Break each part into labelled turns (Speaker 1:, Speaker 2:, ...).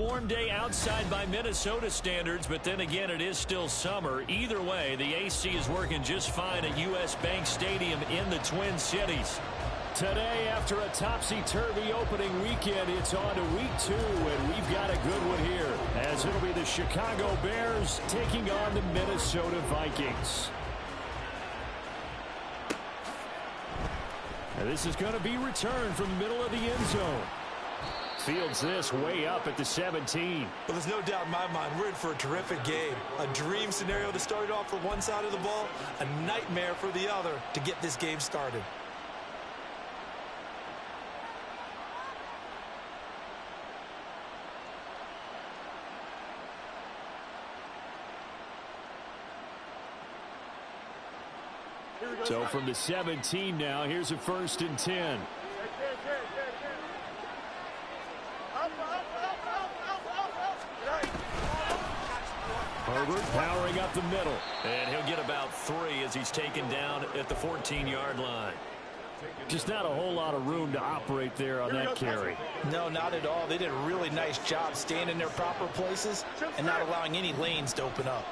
Speaker 1: warm day outside by Minnesota standards, but then again, it is still summer. Either way, the AC is working just fine at U.S. Bank Stadium in the Twin Cities. Today, after a topsy-turvy opening weekend, it's on to week 2, and we've got a good one here, as it'll be the Chicago Bears taking on the Minnesota Vikings. And this is going to be returned from the middle of the end zone. Fields this way up at the 17.
Speaker 2: Well, there's no doubt in my mind we're in for a terrific game. A dream scenario to start it off for one side of the ball, a nightmare for the other to get this game started.
Speaker 1: So from the 17 now, here's a 1st and 10. Herbert powering up the middle. And he'll get about 3 as he's taken down at the 14-yard line. Just not a whole lot of room to operate there on that carry.
Speaker 2: No, not at all. They did a really nice job staying in their proper places and not allowing any lanes to open up.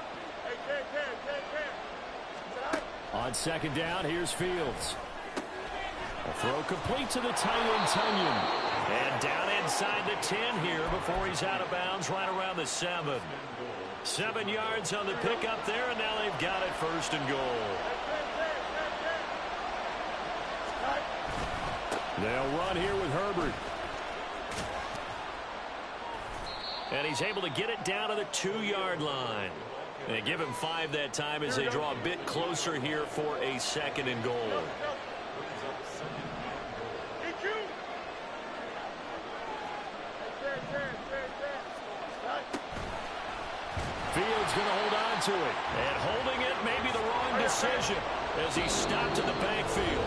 Speaker 1: On 2nd down, here's Fields. A throw complete to the tight end, Tunyon. And down inside the 10 here before he's out of bounds right around the 7. 7 yards on the pickup there, and now they've got it 1st and goal. They'll run here with Herbert. And he's able to get it down to the 2-yard line. They give him 5 that time as they draw a bit closer here for a 2nd and goal. Fields going to hold on to it. And holding it may be the wrong decision as he's stopped in the backfield.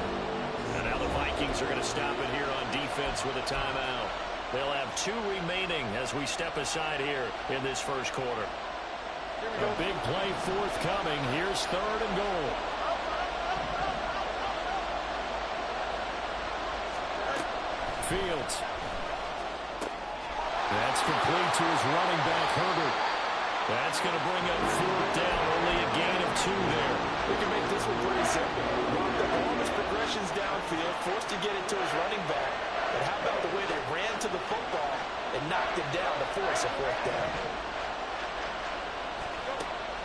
Speaker 1: And now the Vikings are going to stop it here on defense with a timeout. They'll have 2 remaining as we step aside here in this first quarter. A big play forthcoming. Here's 3rd and goal. Fields. That's complete to his running back, Herbert. That's going to bring up 4th down. Only a gain of 2 there.
Speaker 2: We can make this one pretty simple. Walked up all his progressions downfield, forced to get it to his running back. But how about the way they ran to the football and knocked him down to force a 4th down?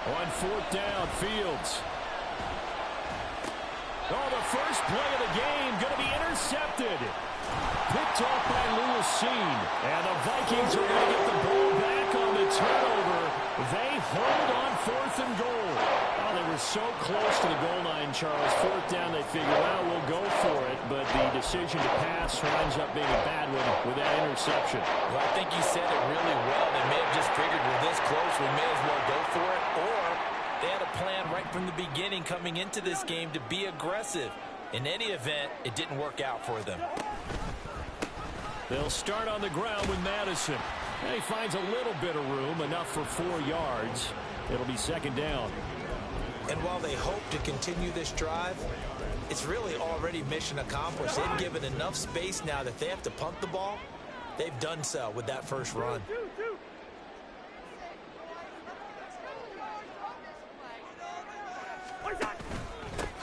Speaker 1: On 4th down, Fields. Oh, the first play of the game going to be intercepted. Picked off by Lewis Seen. And the Vikings are going to get the ball back on the turnover. They hold on 4th and goal. Oh, they were so close to the goal line, Charles. 4th down, they figure, well, we'll go for it. But the decision to pass winds up being a bad one with that interception.
Speaker 2: Well, I think you said it really well. They may have just figured we're this close, we may as well go for it. Or they had a plan right from the beginning coming into this game to be aggressive. In any event, it didn't work out for them.
Speaker 1: They'll start on the ground with Madison. And he finds a little bit of room, enough for 4 yards. It'll be 2nd down.
Speaker 2: And while they hope to continue this drive, it's really already mission accomplished. They've given enough space now that they have to punt the ball. They've done so with that first run.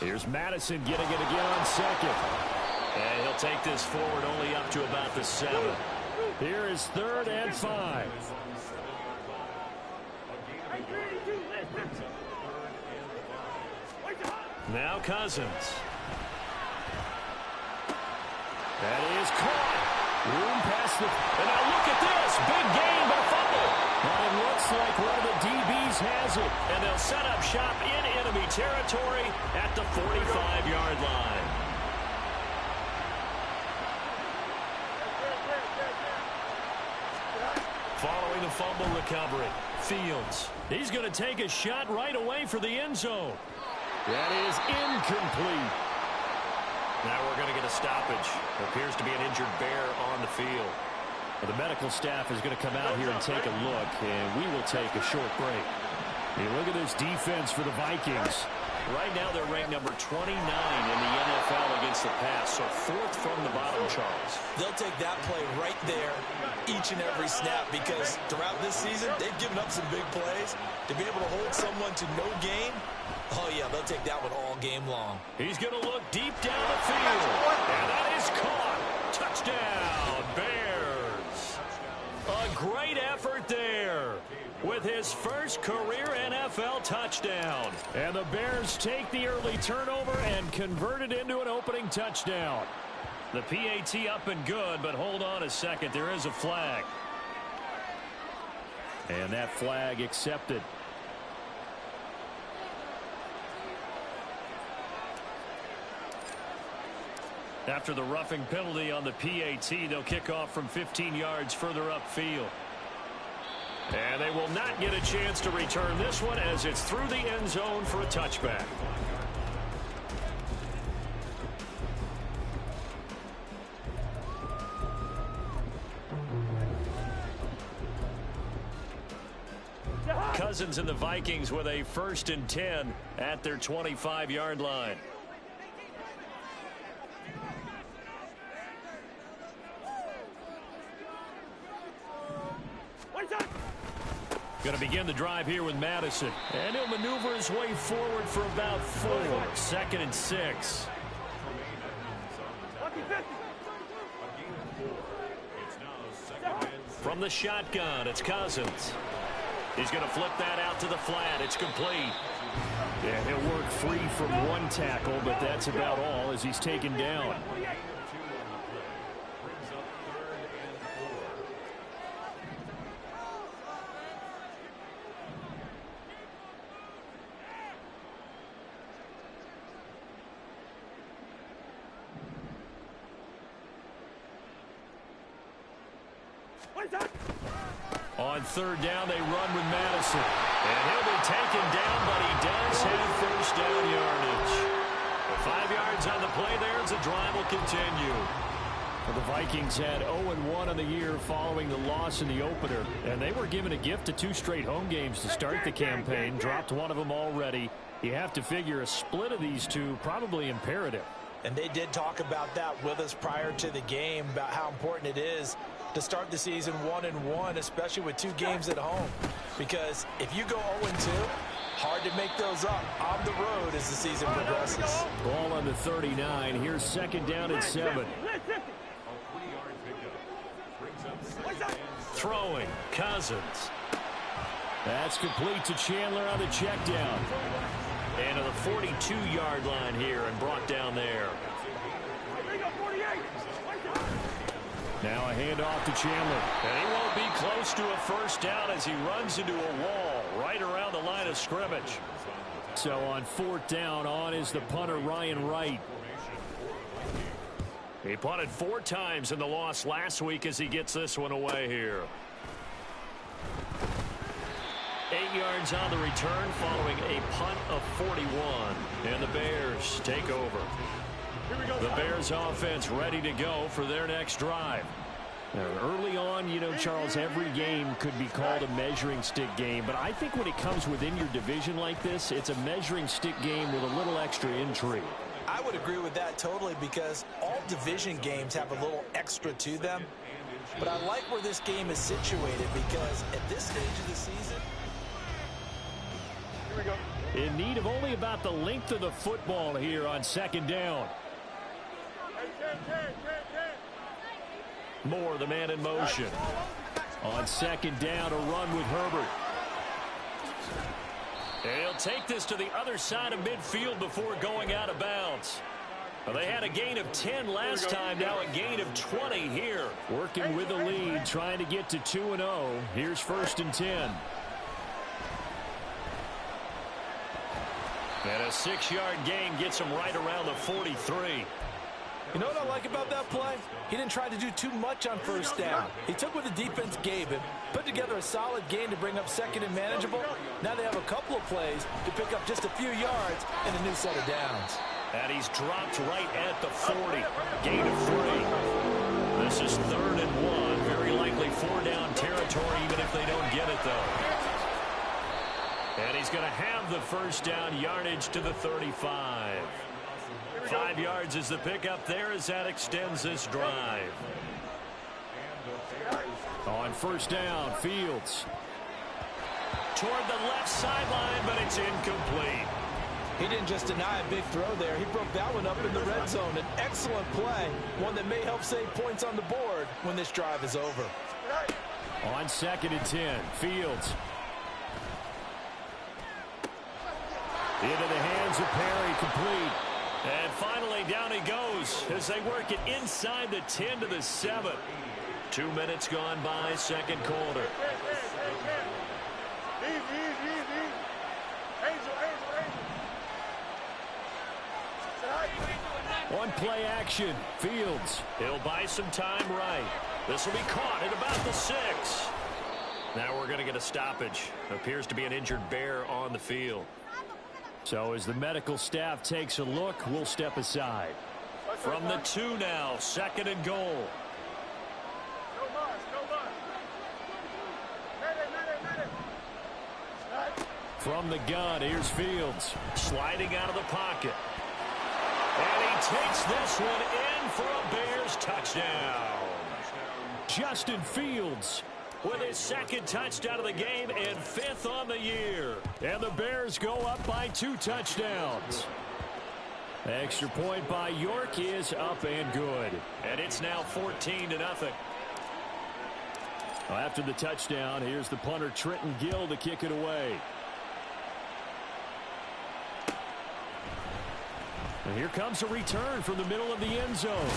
Speaker 1: Here's Madison getting it again on 2nd. And he'll take this forward only up to about the 7. Here is 3rd and 5. Now Cousins. That is caught. Room past the... And now look at this. Big gain, but a fumble. And it looks like one of the DBs has it. And they'll set up shop in enemy territory at the 45-yard line. Following the fumble recovery, Fields. He's going to take a shot right away for the end zone. That is incomplete. Now we're going to get a stoppage. There appears to be an injured Bear on the field. Well, the medical staff is going to come out here and take a look, and we will take a short break. Hey, look at this defense for the Vikings. Right now they're ranked number 29 in the NFL against the pass, so fourth from the bottom, Charles.
Speaker 2: They'll take that play right there each and every snap because throughout this season, they've given up some big plays. To be able to hold someone to no gain, oh, yeah, they'll take that one all game long.
Speaker 1: He's going to look deep down the field, and that is caught. Touchdown, Bears. A great effort there with his first career NFL touchdown. And the Bears take the early turnover and convert it into an opening touchdown. The PAT up and good, but hold on a second. There is a flag. And that flag accepted. After the roughing penalty on the PAT, they'll kick off from 15 yards further upfield. And they will not get a chance to return this one as it's through the end zone for a touchback. Cousins and the Vikings with a 1st and 10 at their 25-yard line. Going to begin the drive here with Madison. And he'll maneuver his way forward for about 4. 2nd and 6. From the shotgun, it's Cousins. He's going to flip that out to the flat. It's complete. Yeah, he'll work free from one tackle, but that's about all as he's taken down. On 3rd down, they run with Madison. And he'll be taken down, but he does have 1st down yardage. 5 yards on the play there as the drive will continue. Well, the Vikings had 0-1 on the year following the loss in the opener. And they were given a gift of 2 straight home games to start the campaign. Dropped one of them already. You have to figure a split of these two probably imperative.
Speaker 2: And they did talk about that with us prior to the game, about how important it is to start the season 1-1, especially with 2 games at home. Because if you go 0-2, hard to make those up on the road as the season progresses.
Speaker 1: Ball on the 39. Here's 2nd down and 7. Throwing, Cousins. That's complete to Chandler on the check down. And to the 42-yard line here and brought down there. Now a handoff to Chandler. And he won't be close to a 1st down as he runs into a wall right around the line of scrimmage. So on 4th down, on is the punter Ryan Wright. He punted 4 times in the loss last week as he gets this one away here. 8 yards on the return following a punt of 41. And the Bears take over. The Bears offense ready to go for their next drive. Now, early on, you know, Charles, every game could be called a measuring stick game. But I think when it comes within your division like this, it's a measuring stick game with a little extra intrigue.
Speaker 2: I would agree with that totally because all division games have a little extra to them. But I like where this game is situated because at this stage of the season,
Speaker 1: here we go. In need of only about the length of the football here on 2nd down. Moore, the man in motion. On 2nd down, a run with Herbert. And he'll take this to the other side of midfield before going out of bounds. Well, they had a gain of 10 last time, now a gain of 20 here. Working with the lead, trying to get to 2-0. Here's 1st and 10. And a 6-yard gain gets him right around the 43.
Speaker 2: You know what I like about that play? He didn't try to do too much on 1st down. He took what the defense gave him, put together a solid gain to bring up 2nd and manageable. Now they have a couple of plays to pick up just a few yards and a new set of downs.
Speaker 1: And he's dropped right at the 40. Gain of 3. This is 3rd and 1. Very likely 4-down territory even if they don't get it, though. And he's going to have the first down, yardage to the 35. 5 yards is the pickup there as that extends this drive. On first down, Fields. Toward the left sideline, but it's incomplete.
Speaker 2: He didn't just deny a big throw there. He broke that one up in the red zone. An excellent play, one that may help save points on the board when this drive is over.
Speaker 1: On 2nd and 10, Fields. Into the hands of Perry, complete. And finally, down he goes as they work it inside the 10 to the 7. 2 minutes gone by, second quarter. One play action, Fields. He'll buy some time right. This will be caught at about the 6. Now we're going to get a stoppage. Appears to be an injured Bear on the field. So as the medical staff takes a look, we'll step aside. From the 2 now, 2nd and goal. From the gun, here's Fields. Sliding out of the pocket. And he takes this one in for a Bears touchdown. Justin Fields with his 2nd touchdown of the game and 5th on the year. And the Bears go up by 2 touchdowns. Extra point by York is up and good. And it's now 14-0. After the touchdown, here's the punter Trenton Gill to kick it away. And here comes a return from the middle of the end zone.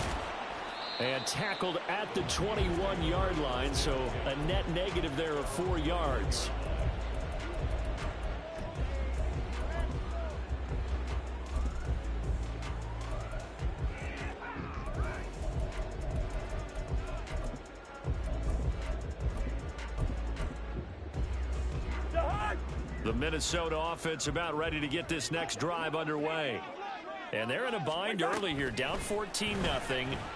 Speaker 1: And tackled at the 21-yard line, so a net negative there of 4 yards. The Minnesota offense about ready to get this next drive underway. And they're in a bind early here, down 14-0.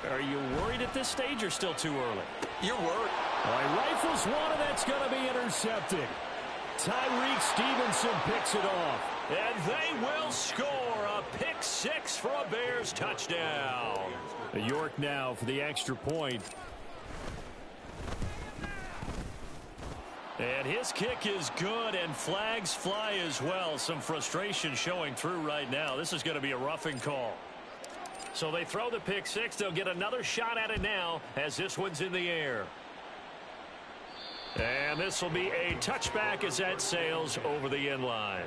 Speaker 1: Are you worried at this stage or still too early?
Speaker 2: You're worried.
Speaker 1: All right, rifles one, and that's going to be intercepted. Tyreek Stevenson picks it off. And they will score a pick 6 for a Bears touchdown. York now for the extra point. And his kick is good, and flags fly as well. Some frustration showing through right now. This is going to be a roughing call. So they throw the pick 6. They'll get another shot at it now as this one's in the air. And this will be a touchback as that sails over the end line.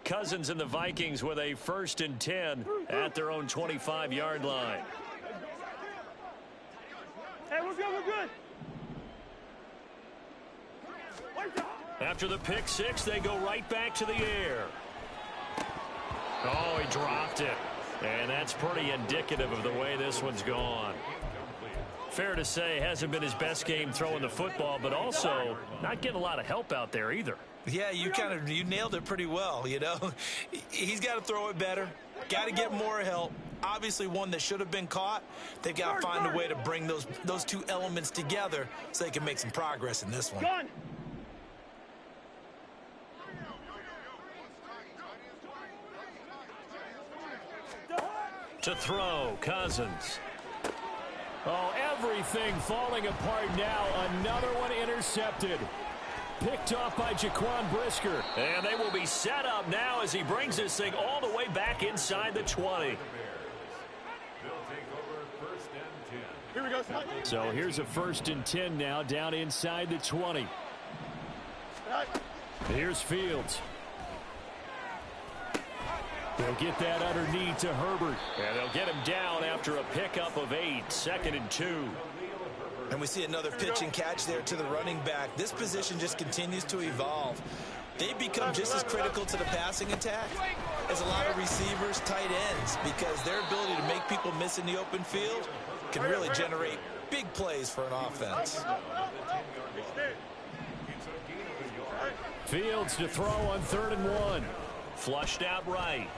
Speaker 1: Cousins and the Vikings with a 1st and 10 at their own 25-yard line.
Speaker 3: Hey, we're good, we're good.
Speaker 1: After the pick 6, they go right back to the air. Oh, he dropped it. And that's pretty indicative of the way this one's gone. Fair to say, hasn't been his best game throwing the football, but also not getting a lot of help out there either.
Speaker 2: Yeah, you nailed it pretty well, you know. He's got to throw it better. Got to get more help. Obviously one that should have been caught. They've got to find a way to bring those 2 elements together so they can make some progress in this one.
Speaker 1: To throw, Cousins. Oh, everything falling apart now. Another one intercepted. Picked off by Jaquan Brisker. And they will be set up now as he brings this thing all the way back inside the 20.
Speaker 3: Here we go.
Speaker 1: So here's a 1st and 10 now down inside the 20. Here's Fields. They'll get that underneath to Herbert. And they'll get him down after a pickup of 8. 2nd and 2.
Speaker 2: And we see another pitch and catch there to the running back. This position just continues to evolve. They've become just as critical to the passing attack as a lot of receivers, tight ends, because their ability to make people miss in the open field can really generate big plays for an offense.
Speaker 1: Fields to throw on 3rd and 1. Flushed out right.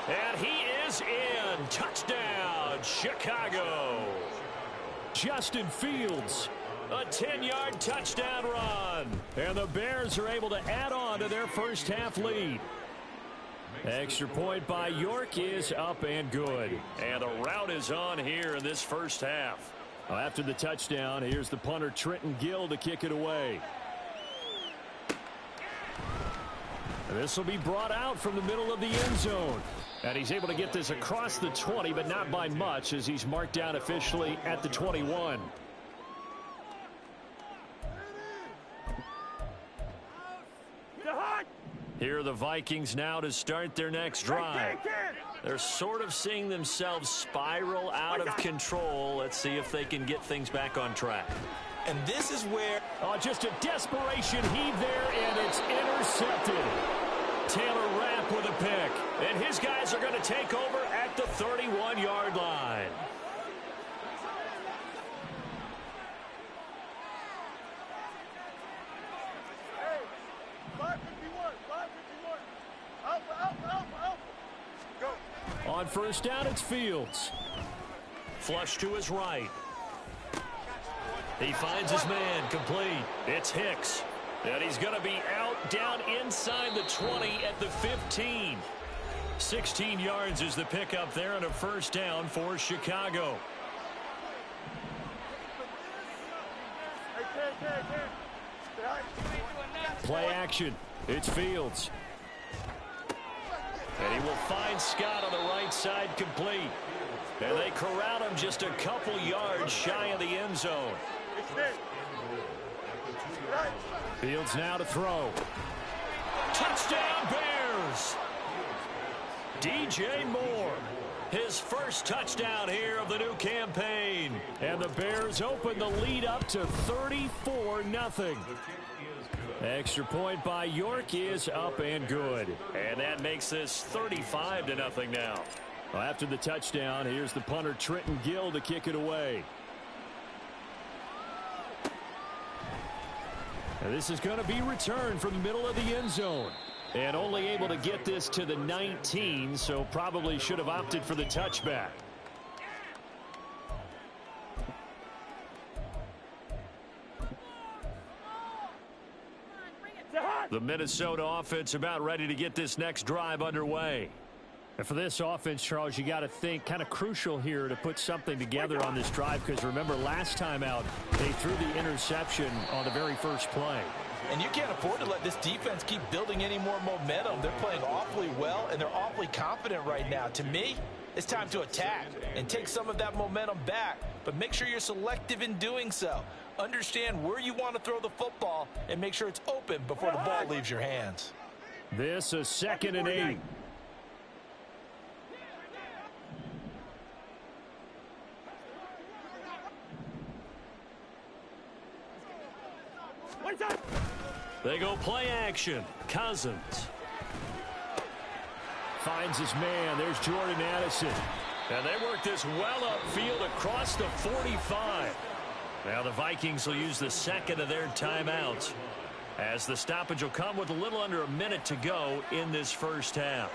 Speaker 1: And he is in. Touchdown, Chicago. Justin Fields, a 10-yard touchdown run. And the Bears are able to add on to their first half lead. Extra point by York is up and good. And the route is on here in this first half. After the touchdown, here's the punter Trenton Gill to kick it away. This will be brought out from the middle of the end zone. And he's able to get this across the 20, but not by much, as he's marked down officially at the 21. Here are the Vikings now to start their next drive. They're sort of seeing themselves spiral out of control. Let's see if they can get things back on track.
Speaker 2: And this is where...
Speaker 1: just a desperation heave there, and it's intercepted. Taylor Rapp with a pick. And his guys are going to take over at the 31-yard line. On first down, it's Fields. Flush to his right. He finds his man, complete. It's Hicks. And he's going to be out down inside the 20 at the 15. 16 yards is the pickup there and a first down for Chicago. Play action. It's Fields. And he will find Scott on the right side, complete. And they corral him just a couple yards shy of the end zone. Fields now to throw. Touchdown, Bears! DJ Moore, his first touchdown here of the new campaign. And the Bears open the lead up to 34-0. Extra point by York is up and good. And that makes this 35-0 now. After the touchdown, here's the punter Trenton Gill to kick it away. And this is going to be returned from the middle of the end zone. And only able to get this to the 19, so probably should have opted for the touchback. The Minnesota offense about ready to get this next drive underway. And for this offense, Charles, you got to think kind of crucial here to put something together on this drive, because remember last time out they threw the interception on the very first play.
Speaker 2: And you can't afford to let this defense keep building any more momentum. They're playing awfully well, and they're awfully confident right now. To me, it's time to attack and take some of that momentum back, but make sure you're selective in doing so. Understand where you want to throw the football and make sure it's open before the ball leaves your hands.
Speaker 1: This is 2nd and 8. They go play action. Cousins finds his man. There's Jordan Addison. And they work this well upfield across the 45. Now the Vikings will use the second of their timeouts, as the stoppage will come with a little under a minute to go in this first half.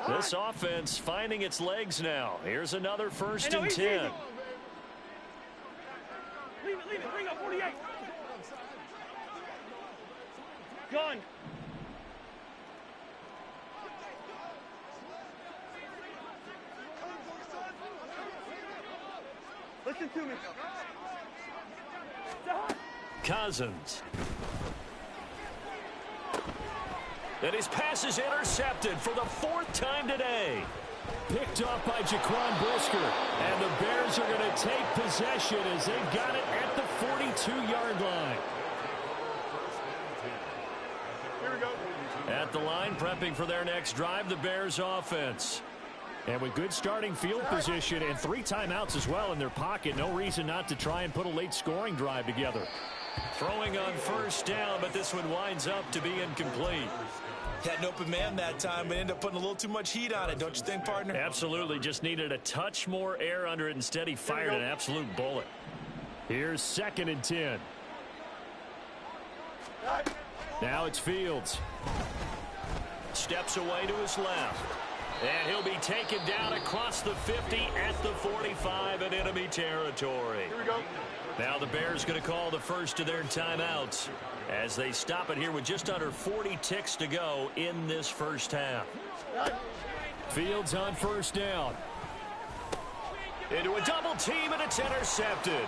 Speaker 1: This offense finding its legs now. Here's another 1st and 10.
Speaker 3: Leave it. Bring up 48. Gun. Listen to me.
Speaker 1: Cousins. And his pass is intercepted for the 4th time today. Picked off by Jaquan Brisker. And the Bears are going to take possession as they've got it at the 42-yard line.
Speaker 3: Here we go.
Speaker 1: At the line, prepping for their next drive, the Bears offense. And with good starting field position and 3 timeouts as well in their pocket, no reason not to try and put a late scoring drive together. Throwing on first down, but this one winds up to be incomplete.
Speaker 2: Had an open man that time, but ended up putting a little too much heat on it, don't you think, partner?
Speaker 1: Absolutely. Just needed a touch more air under it. Instead, he fired an absolute bullet. Here's 2nd and 10. Now it's Fields. Steps away to his left. And he'll be taken down across the 50 at the 45 in enemy territory.
Speaker 3: Here we go.
Speaker 1: Now the Bears going to call the first of their timeouts as they stop it here with just under 40 ticks to go in this first half. Fields on first down. Into a double team, and it's intercepted.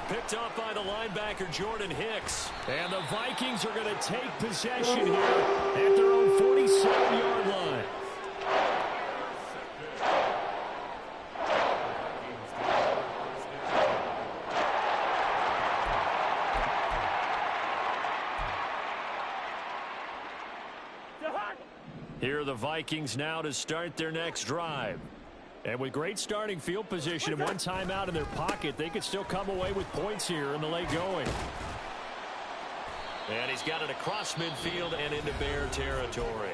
Speaker 1: Picked off by the linebacker, Jordan Hicks. And the Vikings are going to take possession here at their own 47-yard line. Here are the Vikings now to start their next drive. And with great starting field position and one timeout in their pocket, they could still come away with points here in the late going. And he's got it across midfield and into Bear territory.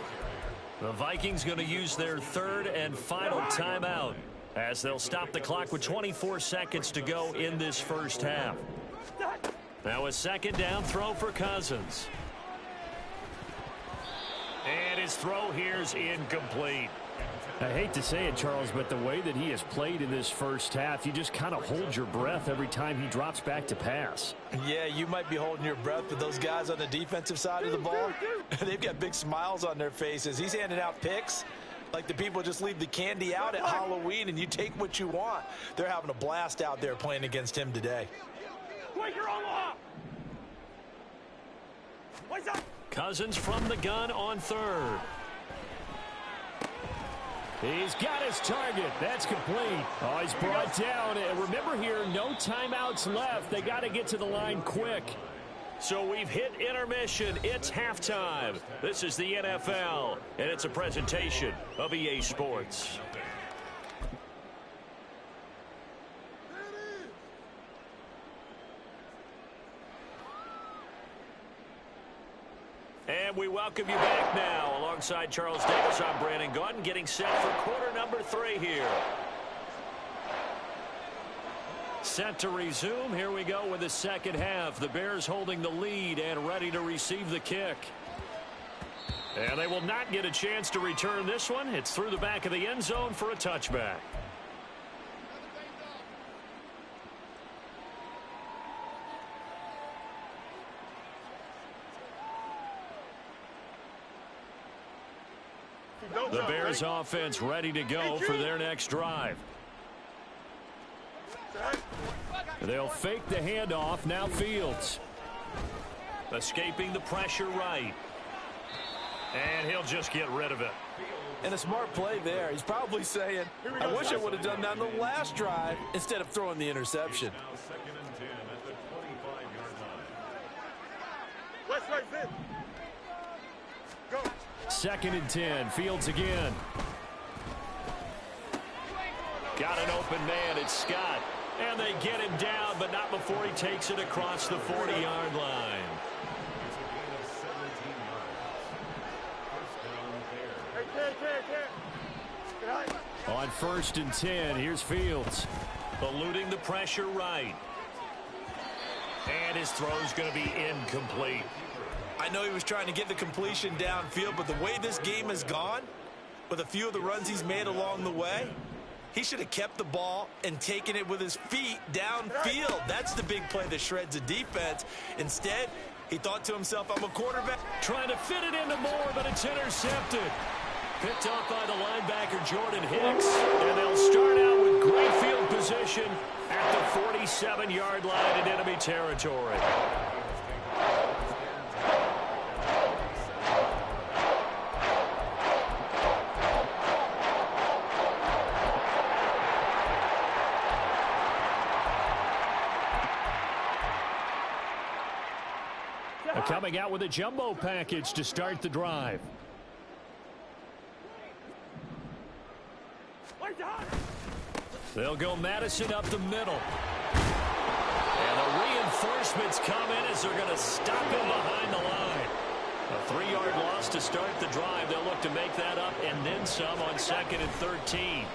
Speaker 1: The Vikings going to use their 3rd and final timeout as they'll stop the clock with 24 seconds to go in this first half. Now a 2nd down throw for Cousins. And his throw here is incomplete. I hate to say it, Charles, but the way that he has played in this first half, you just kind of hold your breath every time he drops back to pass.
Speaker 2: Yeah, you might be holding your breath, but those guys on the defensive side of the ball, they've got big smiles on their faces. He's handing out picks like the people just leave the candy out at Halloween and you take what you want. They're having a blast out there playing against him today.
Speaker 1: Cousins from the gun on 3rd. He's got his target. That's complete. Oh, he's brought down. And remember here, no timeouts left. They got to get to the line quick. So we've hit intermission. It's halftime. This is the NFL, and it's a presentation of EA Sports. And we welcome you back now. Alongside Charles Davis, I'm Brandon Gaudin, getting set for quarter number 3 here. Set to resume. Here we go with the second half. The Bears holding the lead and ready to receive the kick. And they will not get a chance to return this one. It's through the back of the end zone for a touchback. The Bears offense ready to go for their next drive. They'll fake the handoff. Now Fields. Escaping the pressure right. And he'll just get rid of it.
Speaker 2: And a smart play there. He's probably saying, I wish I would have done that on the last drive instead of throwing the interception.
Speaker 3: West right fit. Go.
Speaker 1: 2nd and 10. Fields again. Got an open man. It's Scott. And they get him down, but not before he takes it across the 40-yard line. On 1st and 10, here's Fields. Eluding the pressure right. And his throw's going to be incomplete.
Speaker 2: I know he was trying to get the completion downfield, but the way this game has gone, with a few of the runs he's made along the way, he should have kept the ball and taken it with his feet downfield. That's the big play that shreds a defense. Instead, he thought to himself, I'm a quarterback.
Speaker 1: Trying to fit it into Moore, but it's intercepted. Picked off by the linebacker, Jordan Hicks. And they'll start out with great field position at the 47-yard line in enemy territory. Coming out with a jumbo package to start the drive. They'll go Madison up the middle. And a Reinforcements come in as they're going to stop him behind the line. A 3-yard loss to start the drive. They'll look to make that up and then some on 2nd and 13.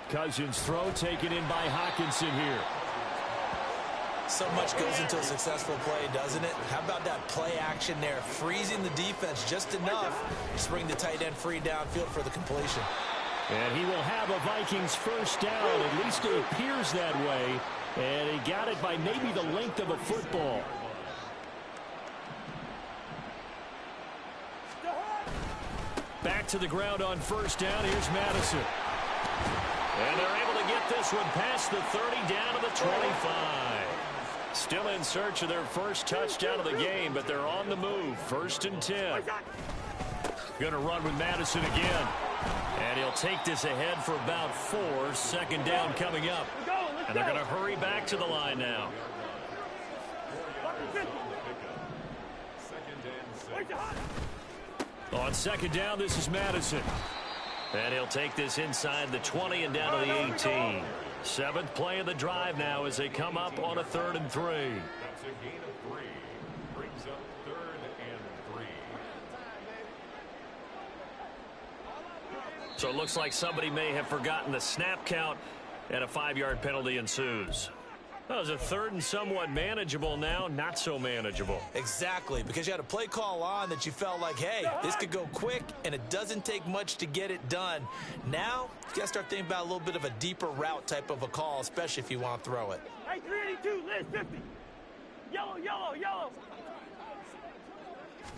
Speaker 1: Cousins' throw taken in by Hockenson here.
Speaker 2: So much goes into a successful play, doesn't it? How about that play action there? Freezing the defense just enough to bring the tight end free downfield for the completion.
Speaker 1: And he will have a Vikings first down. At least it appears that way. And he got it by maybe the length of a football. Back to the ground on first down. Here's Madison. And they're able to get this one past the 30 down to the 25. Still in search of their first touchdown of the game, but they're on the move. 1st and 10. Going to run with Madison again. And he'll take this ahead for about 4. 2nd down coming up. And they're going to hurry back to the line now. On 2nd down, this is Madison. And he'll take this inside the 20 and down to the 18. 7th play of the drive now as they come up on a 3rd and 3.
Speaker 4: That's a gain of 3. Brings up 3rd and 3.
Speaker 1: So it looks like somebody may have forgotten the snap count, and a 5-yard penalty ensues. That was a 3rd and somewhat manageable now, not so manageable.
Speaker 2: Exactly, because you had a play call on that you felt like, hey, this could go quick, and it doesn't take much to get it done. Now, you got to start thinking about a little bit of a deeper route type of a call, especially if you want to throw it.
Speaker 3: Hey, 382, Liz, 50. Yellow, yellow, yellow.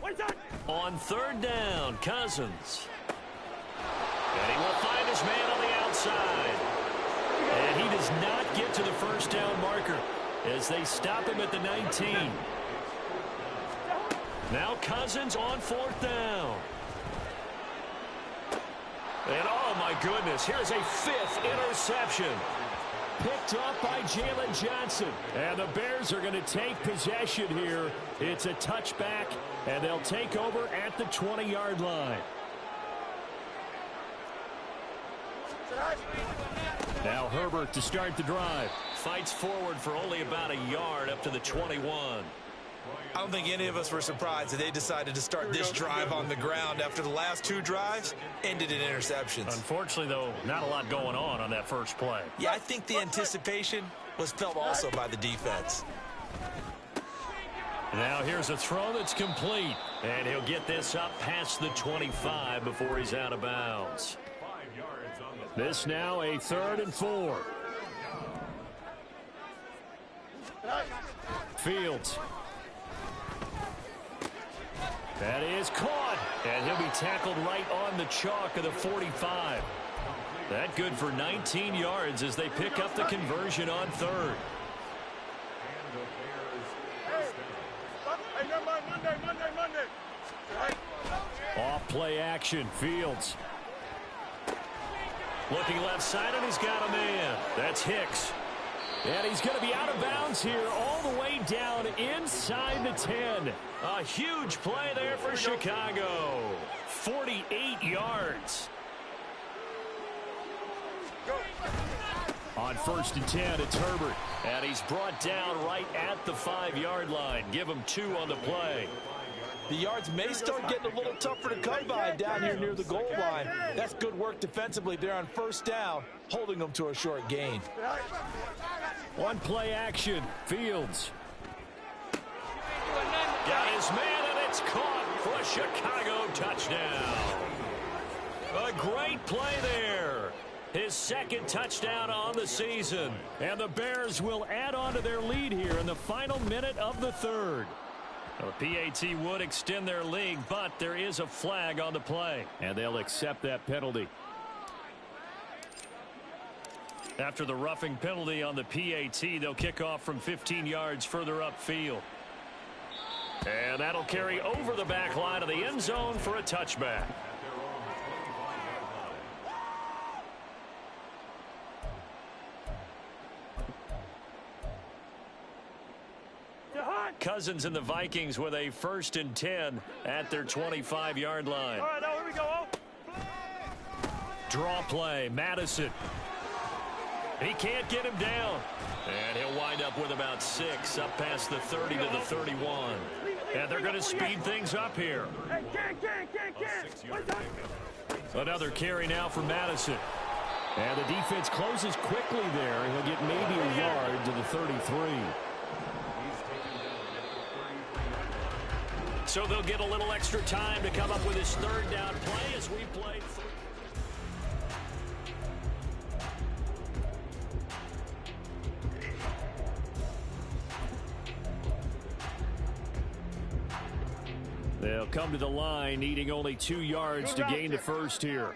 Speaker 3: What's that?
Speaker 1: On 3rd down, Cousins. And he will find his man on the outside. And he does not get to the first down marker as they stop him at the 19. Now Cousins on 4th down. And oh my goodness, here's a 5th interception. Picked up by Jalen Johnson. And the Bears are going to take possession here. It's a touchback, and they'll take over at the 20-yard line. Now Herbert to start the drive. Fights forward for only about a yard up to the 21.
Speaker 2: I don't think any of us were surprised that they decided to start this drive on the ground after the last 2 drives ended in interceptions.
Speaker 1: Unfortunately, though, not a lot going on that first play.
Speaker 2: Yeah, I think the anticipation was felt also by the defense.
Speaker 1: Now here's a throw that's complete. And he'll get this up past the 25 before he's out of bounds. This now a 3rd and 4. Fields. That is caught. And he'll be tackled right on the chalk of the 45. That good for 19 yards as they pick up the conversion on 3rd.
Speaker 3: Hey, never mind, Monday.
Speaker 1: Off play action. Fields. Looking left side, and he's got a man. That's Hicks. And he's going to be out of bounds here all the way down inside the 10. A huge play there for Chicago. 48 yards. On 1st and 10, it's Herbert. And he's brought down right at the 5-yard line. Give him 2 on the play.
Speaker 2: The yards may start getting a little tougher to come by down here near the goal line. That's good work defensively there on 1st down, holding them to a short gain.
Speaker 1: One play action. Fields. Got his man, and it's caught for a Chicago touchdown. A great play there. His 2nd touchdown on the season. And the Bears will add on to their lead here in the final minute of the 3rd. Well, the PAT would extend their lead, but there is a flag on the play, and they'll accept that penalty. After the roughing penalty on the PAT, they'll kick off from 15 yards further upfield. And that'll carry over the back line of the end zone for a touchback. Cousins and the Vikings with a 1st and 10 at their 25-yard line.
Speaker 3: All right, now here we go.
Speaker 1: Draw play, Madison. He can't get him down. And he'll wind up with about 6, up past the 30 to the 31. And they're going to speed things up here. Another carry now for Madison. And the defense closes quickly there. He'll get maybe a yard to the 33. So they'll get a little extra time to come up with his third down play as we play. They'll come to the line, needing only 2 yards to gain the first here.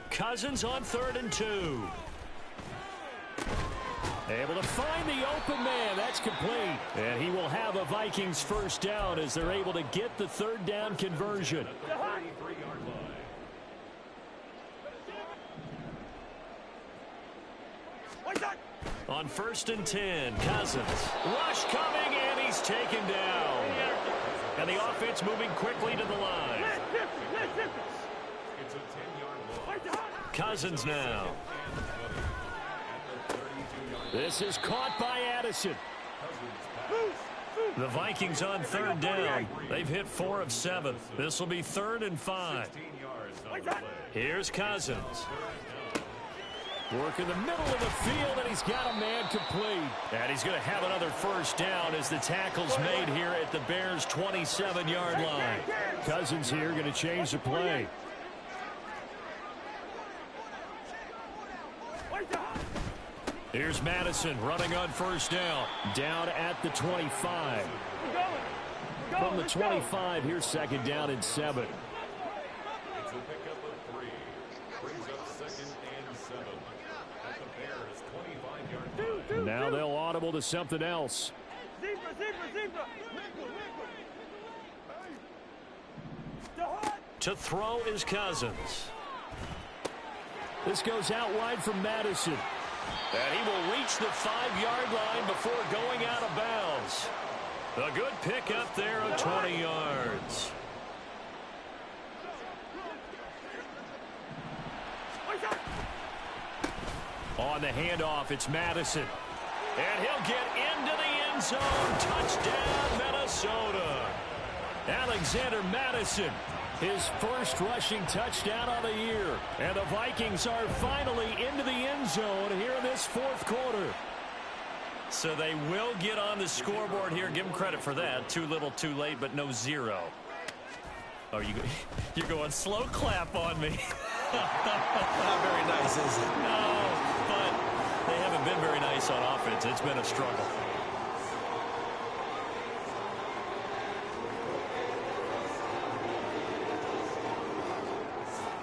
Speaker 1: Cousins on 3rd and 2. Able to find the open man. That's complete. And he will have a Vikings first down as they're able to get the 3rd down conversion. On 1st and 10, Cousins. Rush coming, and he's taken down. And the offense moving quickly to the line. Cousins now. This is caught by Addison. The Vikings on 3rd down. They've hit 4 of 7. This will be 3rd and 5. Here's Cousins. Work in the middle of the field, and he's got a man complete. And he's going to have another first down as the tackle's made here at the Bears' 27-yard line. Cousins here going to change the play. Here's Madison running on first down. Down at the 25. From the 25, here's 2nd down and 7.
Speaker 4: It's a pickup of 3. Brings up 2nd and 7. At the Bears' 25-yard line.
Speaker 1: Now they'll audible to something else. To throw is Cousins. This goes out wide from Madison. And he will reach the 5-yard line before going out of bounds. A good pickup there of 20 yards. On the handoff, it's Madison. And he'll get into the end zone. Touchdown, Minnesota. Alexander Madison, his first rushing touchdown of the year. And the Vikings are finally into the end zone here in this 4th quarter. So they will get on the scoreboard here. Give them credit for that. Too little, too late, but no 0. Oh, you're going slow clap on me.
Speaker 2: Not very nice, is it?
Speaker 1: No, but they haven't been very nice on offense. It's been a struggle.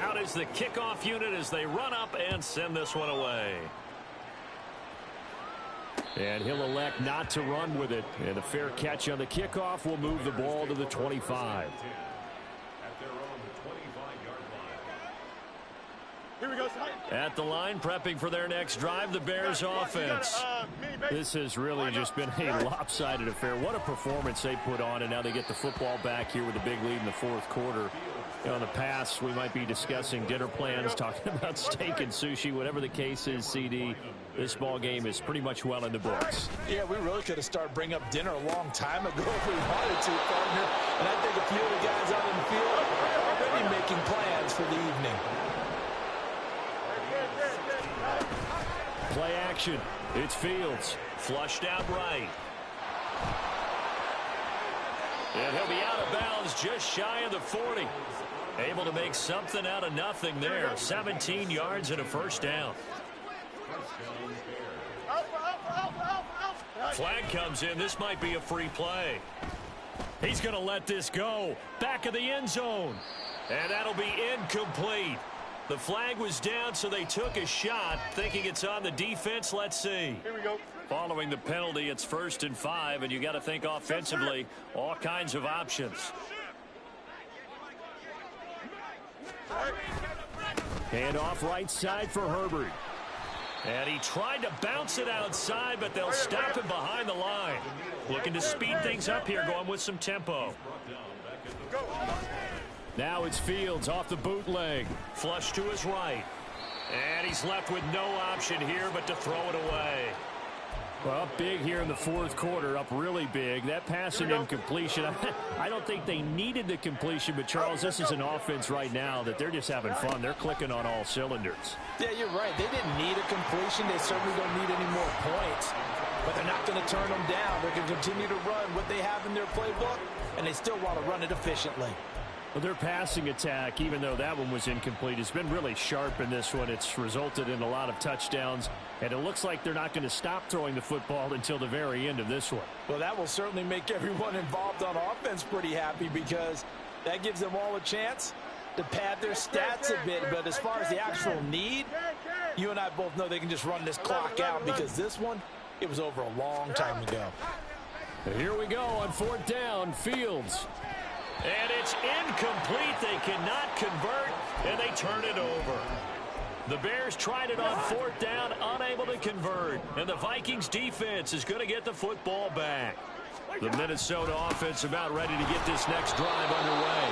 Speaker 1: Out is the kickoff unit as they run up and send this one away. And he'll elect not to run with it. And a fair catch on the kickoff will move the ball to the 25.
Speaker 3: Here we go.
Speaker 1: At the line, prepping for their next drive, the Bears offense. This has really just been a lopsided affair. What a performance they put on, and now they get the football back here with a big lead in the 4th quarter. You know, in the past, we might be discussing dinner plans, talking about steak and sushi, whatever the case is, CD. This ball game is pretty much well in the books.
Speaker 2: Yeah, we really could have started bringing up dinner a long time ago if we wanted to, partner. And I think a few of the guys out in the field are already making plans for the evening.
Speaker 1: Play action. It's Fields. Flushed out right. And he'll be out of bounds just shy of the 40. Able to make something out of nothing there. 17 yards and a first down. Flag comes in. This might be a free play. He's going to let this go. Back of the end zone. And that'll be incomplete. The flag was down, so they took a shot, thinking it's on the defense. Let's see.
Speaker 3: Here we go.
Speaker 1: Following the penalty, it's 1st and 5, and you got to think offensively, all kinds of options. Hand off right side for Herbert. And he tried to bounce it outside, but they'll stop him behind the line. Looking to speed things up here, going with some tempo. Now it's Fields off the bootleg. Flush to his right. And he's left with no option here but to throw it away. Well, up big here in the fourth quarter, up really big. That pass and incompletion, I don't think they needed the completion, but Charles, this is an offense right now that they're just having fun. They're clicking on all cylinders.
Speaker 2: Yeah, you're right. They didn't need a completion. They certainly don't need any more points, but they're not going to turn them down. They're going to continue to run what they have in their playbook, and they still want to run it efficiently.
Speaker 1: Well, their passing attack, even though that one was incomplete, has been really sharp in this one. It's resulted in a lot of touchdowns, and it looks like they're not going to stop throwing the football until the very end of this one.
Speaker 2: Well, that will certainly make everyone involved on offense pretty happy because that gives them all a chance to pad their stats a bit. But as far as the actual need, you and I both know they can just run this clock out because this one, it was over a long time ago.
Speaker 1: Here we go on fourth down, Fields. And it's incomplete. They cannot convert, and they turn it over. The Bears tried it on fourth down, unable to convert. And the Vikings defense is going to get the football back. The Minnesota offense about ready to get this next drive underway.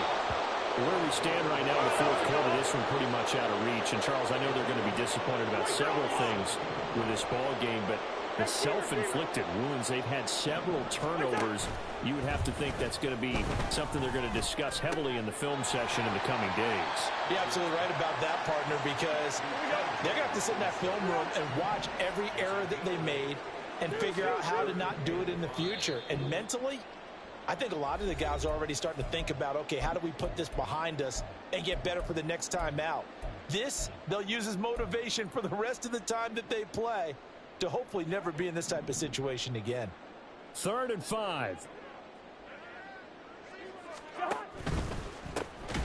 Speaker 1: Where we stand right now in the fourth quarter, this one pretty much out of reach. And, Charles, I know they're going to be disappointed about several things with this ball game, but the self-inflicted wounds, they've had several turnovers. You would have to think that's going to be something they're going to discuss heavily in the film session in the coming days.
Speaker 2: You're absolutely right about that, partner, because they're going to have to sit in that film room and watch every error that they made and figure out how to not do it in the future. And mentally, I think a lot of the guys are already starting to think about, okay, how do we put this behind us and get better for the next time out? This, they'll use as motivation for the rest of the time that they play to hopefully never be in this type of situation again.
Speaker 1: 3rd and 5.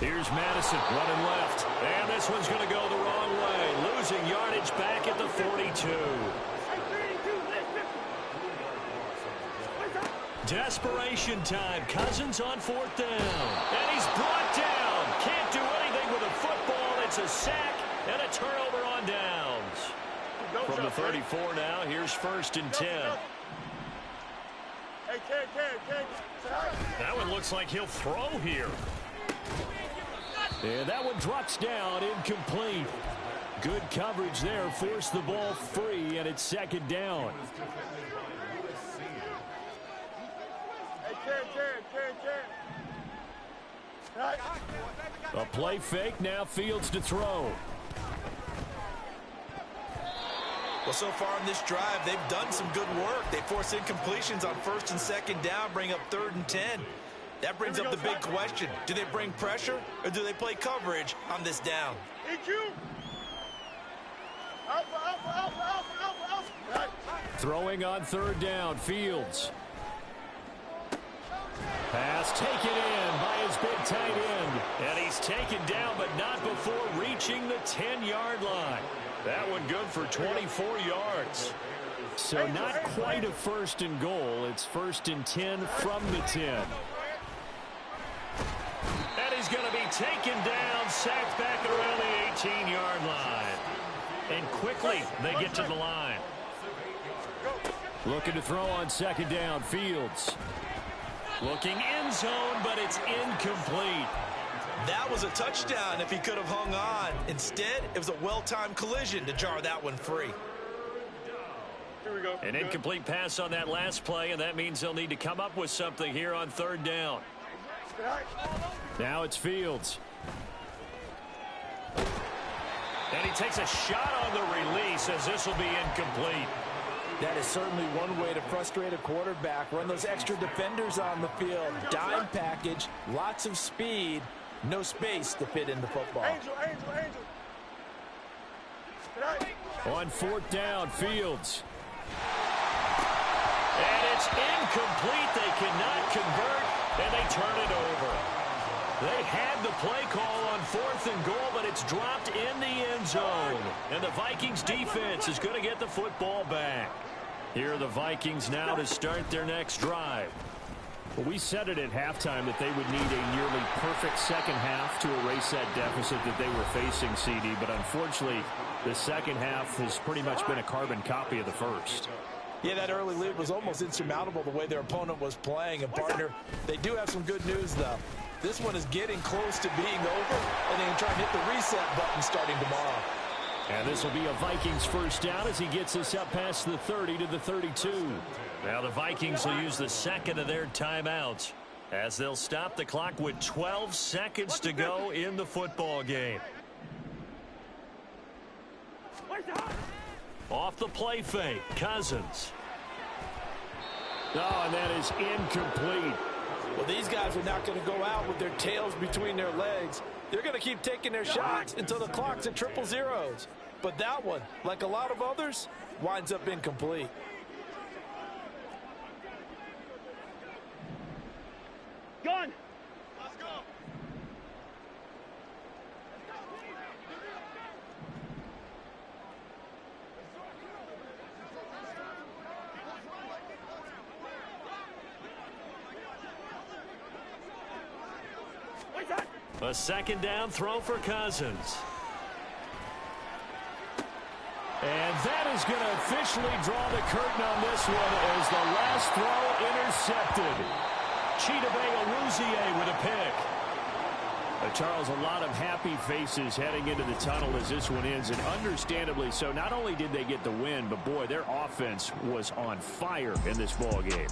Speaker 1: Here's Madison running left. And this one's going to go the wrong way. Losing yardage back at the 42. Desperation time. Cousins on fourth down. And he's brought down. Can't do anything with a football. It's a sack and a turnover on downs. From the 34 now, here's 1st and 10. That one looks like he'll throw here. And that one drops down, incomplete. Good coverage there, forced the ball free, and it's 2nd down. A play fake, now Fields to throw.
Speaker 2: Well, so far in this drive, they've done some good work. They force incompletions on 1st and 2nd down, bring up 3rd and 10. That brings up the big question. Do they bring pressure or do they play coverage on this down?
Speaker 1: Throwing on 3rd down, Fields. Pass taken in by his big tight end. And he's taken down, but not before reaching the 10-yard line. That one good for 24 yards. So not quite a 1st and goal. It's 1st and 10 from the 10. And he's going to be taken down, sacked back around the 18-yard line. And quickly they get to the line. Looking to throw on 2nd down, Fields. Looking end zone, but it's incomplete.
Speaker 2: That was a touchdown if he could have hung on. Instead, it was a well-timed collision to jar that one free.
Speaker 3: Here we go.
Speaker 1: An incomplete pass on that last play, and that means they'll need to come up with something here on 3rd down. Now it's Fields. And he takes a shot on the release as this will be incomplete.
Speaker 2: That is certainly one way to frustrate a quarterback. Run those extra defenders on the field. Dime package, lots of speed, no space to fit into football.
Speaker 3: Angel.
Speaker 1: On 4th down, Fields. And it's incomplete. They cannot convert, and they turn it over. They had the play call on 4th and goal, but it's dropped in the end zone. And the Vikings defense is going to get the football back. Here are the Vikings now to start their next drive. Well, we said it at halftime that they would need a nearly perfect second half to erase that deficit that they were facing, CD. But unfortunately, the second half has pretty much been a carbon copy of the first.
Speaker 2: Yeah, that early lead was almost insurmountable the way their opponent was playing. And, partner, they do have some good news, though. This one is getting close to being over, and they can try and hit the reset button starting tomorrow.
Speaker 1: And this will be a Vikings first down as he gets us up past the 30 to the 32. Now the Vikings will use the second of their timeouts as they'll stop the clock with 12 seconds to go in the football game. Off the play fake, Cousins. Oh, and that is incomplete.
Speaker 2: Well, these guys are not going to go out with their tails between their legs. They're going to keep taking their shots until the clock's at 000. But that one, like a lot of others, winds up incomplete.
Speaker 3: Gun! Let's go!
Speaker 1: A second down throw for Cousins. And that is going to officially draw the curtain on this one as the last throw intercepted. Chidobe Awuzie with a pick. Charles, a lot of happy faces heading into the tunnel as this one ends, and understandably so. Not only did they get the win, but boy, their offense was on fire in this ball game.